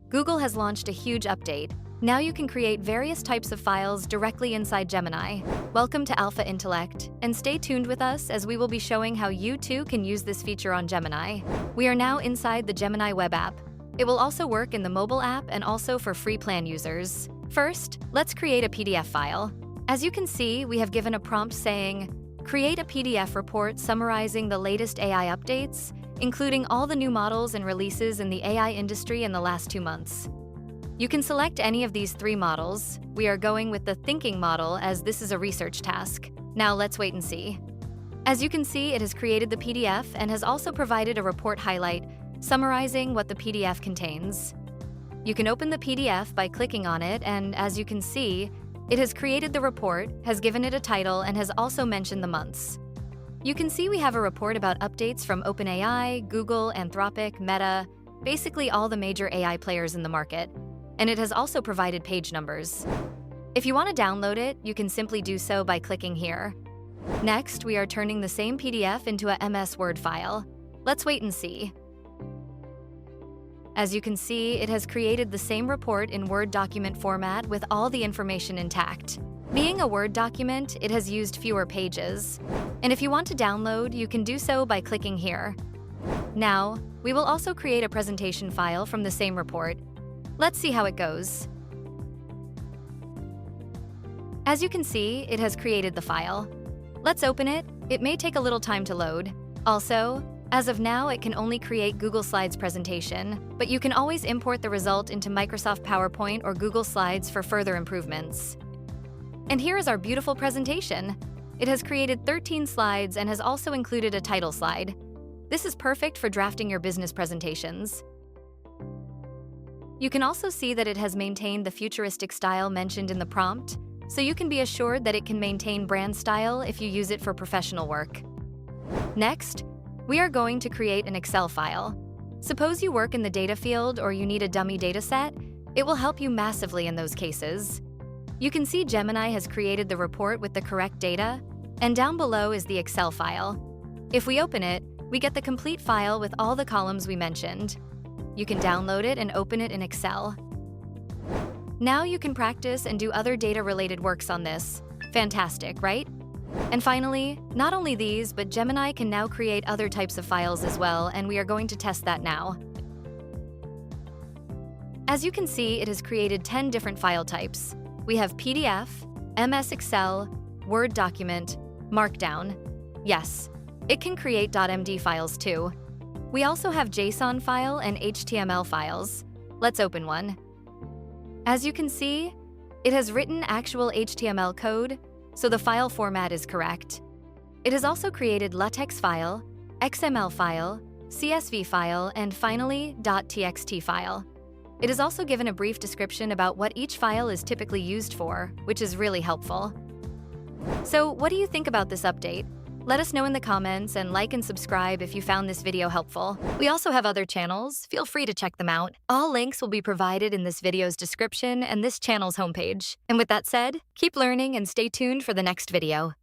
Google has launched a huge update. Now you can create various types of files directly inside Gemini. Welcome to Alpha Intellect, and stay tuned with us as we will be showing how you too can use this feature on Gemini. We are now inside the Gemini web app. It will also work in the mobile app and also for free plan users. First, let's create a PDF file. As you can see, we have given a prompt saying, create a PDF report summarizing the latest AI updates, including all the new models and releases in the AI industry in the last 2 months. You can select any of these 3 models. We are going with the thinking model as this is a research task. Now let's wait and see. As you can see, it has created the PDF and has also provided a report highlight summarizing what the PDF contains. You can open the PDF by clicking on it, and as you can see, it has created the report, has given it a title, and has also mentioned the months. You can see we have a report about updates from OpenAI, Google, Anthropic, Meta, basically all the major AI players in the market. And it has also provided page numbers. If you want to download it, you can simply do so by clicking here. Next, we are turning the same PDF into a MS Word file. Let's wait and see. As you can see, it has created the same report in Word document format with all the information intact. Being a Word document, it has used fewer pages. And if you want to download, you can do so by clicking here. Now, we will also create a presentation file from the same report. Let's see how it goes. As you can see, it has created the file. Let's open it. It may take a little time to load. Also, as of now, it can only create Google Slides presentation, but you can always import the result into Microsoft PowerPoint or Google Slides for further improvements. And here is our beautiful presentation. It has created 13 slides and has also included a title slide. This is perfect for drafting your business presentations. You can also see that it has maintained the futuristic style mentioned in the prompt, so you can be assured that it can maintain brand style if you use it for professional work. Next, we are going to create an Excel file. Suppose you work in the data field or you need a dummy dataset, it will help you massively in those cases. You can see Gemini has created the report with the correct data, and down below is the Excel file. If we open it, we get the complete file with all the columns we mentioned. You can download it and open it in Excel. Now you can practice and do other data-related works on this. Fantastic, right? And finally, not only these, but Gemini can now create other types of files as well, and we are going to test that now. As you can see, it has created 10 different file types. We have PDF, MS Excel, Word document, Markdown. Yes, it can create .md files too. We also have JSON file and HTML files. Let's open one. As you can see, it has written actual HTML code, so the file format is correct. It has also created LaTeX file, XML file, CSV file, and finally, .txt file. It is also given a brief description about what each file is typically used for, which is really helpful. So, what do you think about this update? Let us know in the comments and like and subscribe if you found this video helpful. We also have other channels. Feel free to check them out. All links will be provided in this video's description and this channel's homepage. And with that said, keep learning and stay tuned for the next video.